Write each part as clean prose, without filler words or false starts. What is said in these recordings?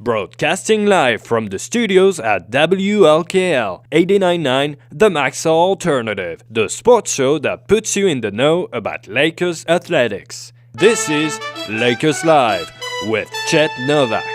Broadcasting live from the studios at WLKL 89.9 The Max Alternative, the sports show that puts you in the know about Lakers athletics. This is Lakers Live with Chet Novak.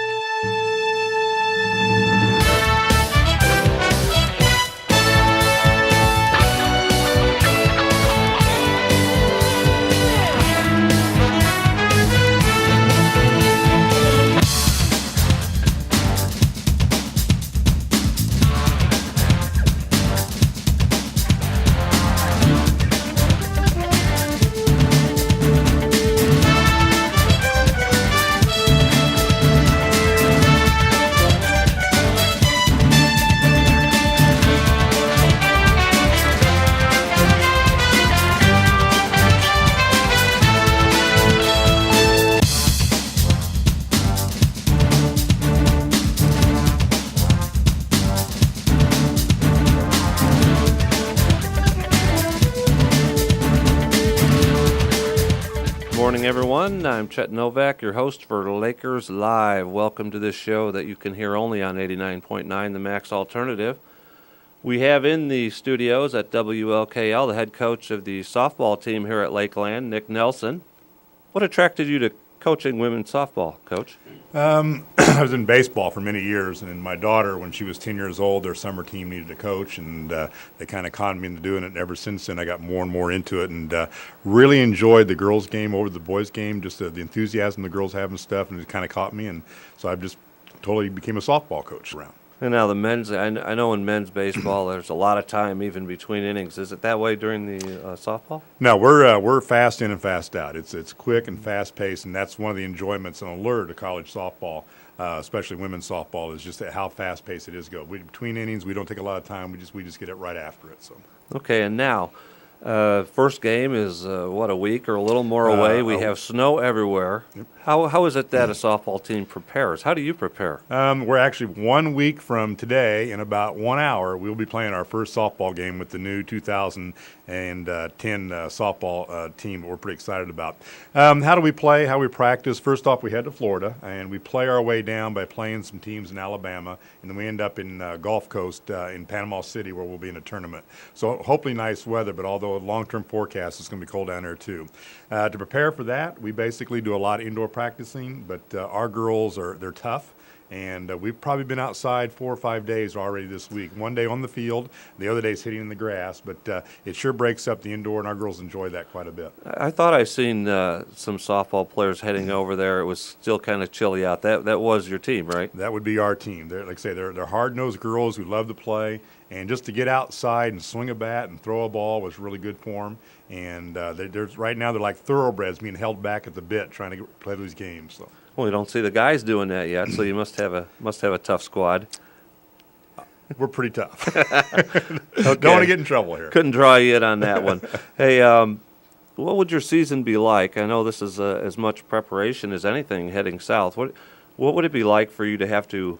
Everyone, I'm Chet Novak, your host for Lakers Live. Welcome to this show that you can hear only on 89.9 The Max Alternative. We have in the studios at WLKL the head coach of the softball team here at Lakeland, Nick Nelson. What attracted you to coaching women's softball, Coach? I was in baseball for many years, and my daughter, when she was 10 years old, their summer team needed a coach, and they kind of conned me into doing it. And ever since then, I got more and more into it, and really enjoyed the girls' game over the boys' game, just the enthusiasm the girls have and stuff, and it kind of caught me, and so I just totally became a softball coach around. And now the men's, I know in men's baseball there's a lot of time even between innings. Is it that way during the softball? No, we're fast in and fast out. It's quick and fast paced, and that's one of the enjoyments and allure to college softball, especially women's softball, is just how fast paced it is. Between innings, we don't take a lot of time. We just get it right after it. So. Okay, and now. First game is, a week or a little more away. We have snow everywhere. Yep. How is it that a softball team prepares? How do you prepare? We're actually 1 week from today, in about 1 hour, we'll be playing our first softball game with the new 2010 softball team that we're pretty excited about. How do we play? How we practice? First off, we head to Florida, and we play our way down by playing some teams in Alabama, and then we end up in Gulf Coast in Panama City, where we'll be in a tournament. So hopefully nice weather, but although a long-term forecast is going to be cold down there too. To prepare for that, we basically do a lot of indoor practicing, but our girls they're tough, and we've probably been outside 4 or 5 days already this week. One day on the field, the other day's hitting in the grass, but it sure breaks up the indoor, and our girls enjoy that quite a bit. I thought I seen some softball players heading over there. It was still kind of chilly out. That was your team, right? That would be our team. Like I say, they're hard-nosed girls who love to play, and just to get outside and swing a bat and throw a ball was really good for them. And right now they're like thoroughbreds being held back at the bit trying to play these games. So. Well, you don't see the guys doing that yet, so you must have a tough squad. We're pretty tough. Okay. Don't want to get in trouble here. Couldn't draw you in on that one. Hey, what would your season be like? I know this is as much preparation as anything heading south. What would it be like for you to have to,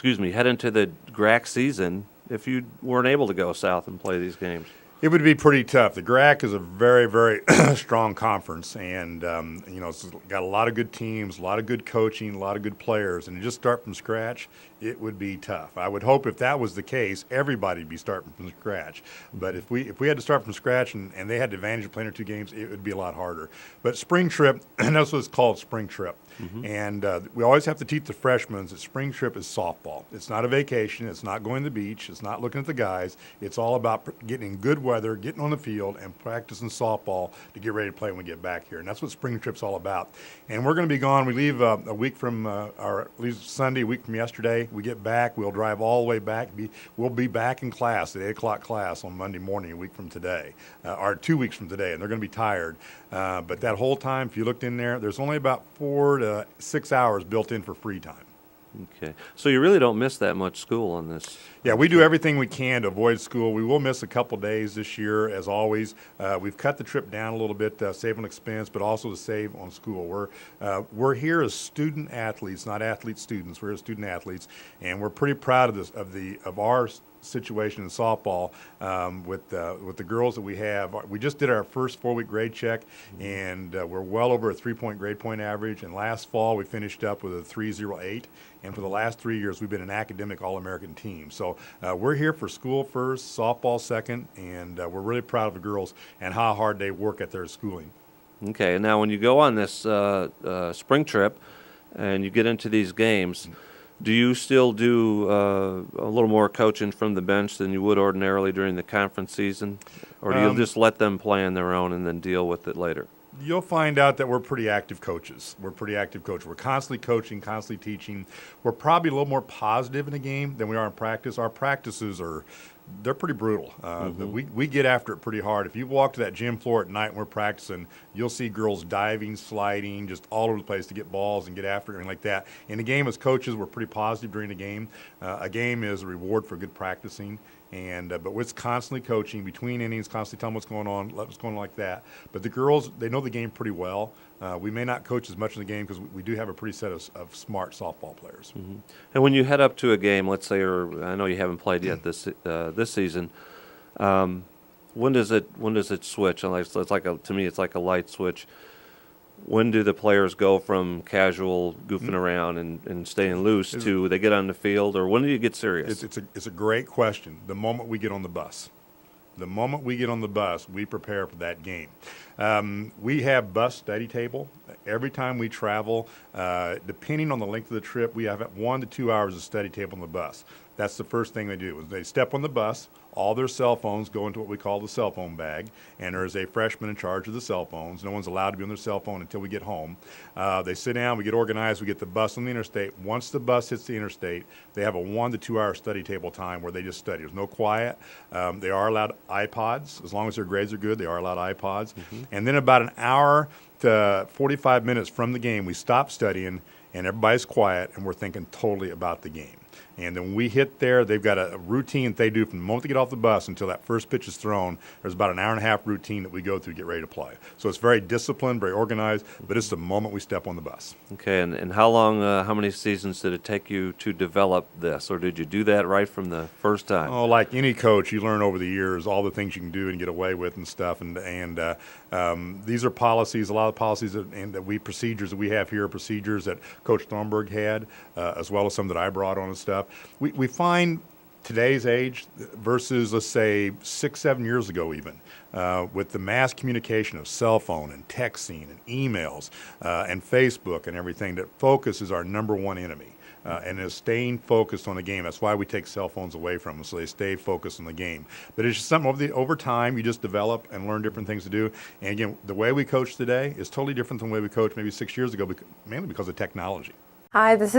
head into the GRAC season if you weren't able to go south and play these games? It would be pretty tough. The GRAC is a very, very strong conference, and it's got a lot of good teams, a lot of good coaching, a lot of good players, and to just start from scratch, it would be tough. I would hope if that was the case, everybody would be starting from scratch. But if we had to start from scratch and they had the advantage of playing 2 games, it would be a lot harder. But spring trip, and that's what it's called, spring trip. Mm-hmm. And we always have to teach the freshmen that spring trip is softball. It's not a vacation. It's not going to the beach. It's not looking at the guys. It's all about getting good weather, getting on the field, and practicing softball to get ready to play when we get back here. And that's what spring trip's all about. And we're going to be gone. We leave a week from leave Sunday, a week from yesterday. We get back. We'll drive all the way back. We'll be back in class, at 8 o'clock class on Monday morning, a week from today, or 2 weeks from today. And they're going to be tired. But that whole time, if you looked in there's only about 4 to 6 hours built in for free time. Okay. So you really don't miss that much school on this? Yeah, we do everything we can to avoid school. We will miss a couple days this year, as always. We've cut the trip down a little bit, save on expense, but also to save on school. We're here as student athletes, not athlete students. We're as student athletes, and we're pretty proud of our situation in softball with the girls that we have. We just did our first 4-week grade check, and we're well over a 3-point grade point average. And last fall we finished up with a 3.08, and for the last 3 years we've been an academic All-American team. So we're here for school first, softball second, and we're really proud of the girls and how hard they work at their schooling. Okay, and now when you go on this spring trip and you get into these games, do you still do a little more coaching from the bench than you would ordinarily during the conference season? Or do you just let them play on their own and then deal with it later? You'll find out that we're pretty active coaches. We're constantly coaching, constantly teaching. We're probably a little more positive in a game than we are in practice. Our practices they're pretty brutal. We get after it pretty hard. If you walk to that gym floor at night when we're practicing, you'll see girls diving, sliding, just all over the place to get balls and get after it and like that. In the game, as coaches, we're pretty positive during the game. A game is a reward for good practicing. But we're constantly coaching between innings, constantly telling what's going on like that. But the girls, they know the game pretty well. We may not coach as much in the game because we do have a pretty set of smart softball players. Mm-hmm. And when you head up to a game, let's say, or I know you haven't played yet this season, when does it switch? To me, it's like a light switch. When do the players go from casual goofing around and staying loose to they get on the field, or when do you get serious? It's a great question. The moment we get on the bus. The moment we get on the bus, we prepare for that game. We have bus study table. Every time we travel, depending on the length of the trip, we have 1 to 2 hours of study table on the bus. That's the first thing they do. Is they step on the bus, all their cell phones go into what we call the cell phone bag, and there's a freshman in charge of the cell phones. No one's allowed to be on their cell phone until we get home. They sit down, we get organized, we get the bus on the interstate. Once the bus hits the interstate, they have a 1 to 2 hour study table time where they just study. There's no quiet. They are allowed iPods. As long as their grades are good, they are allowed iPods. And then about an hour to 45 minutes from the game, we stop studying, and everybody's quiet, and we're thinking totally about the game. And then when we hit there, they've got a routine that they do from the moment they get off the bus until that first pitch is thrown. There's about an hour and a half routine that we go through to get ready to play. So it's very disciplined, very organized, but it's the moment we step on the bus. Okay, and how long, how many seasons did it take you to develop this, or did you do that right from the first time? Oh, like any coach, you learn over the years all the things you can do and get away with and stuff. And these are policies, a lot of policies procedures that we have here are procedures that Coach Thornburg had, as well as some that I brought on and stuff. We find today's age versus, let's say, 6-7 years ago even, with the mass communication of cell phone and texting and emails and Facebook and everything, that focus is our number one enemy. And is staying focused on the game. That's why we take cell phones away from them, so they stay focused on the game. But it's just something over time you just develop and learn different things to do. And again, the way we coach today is totally different than the way we coached maybe 6 years ago, mainly because of technology. Hi, this is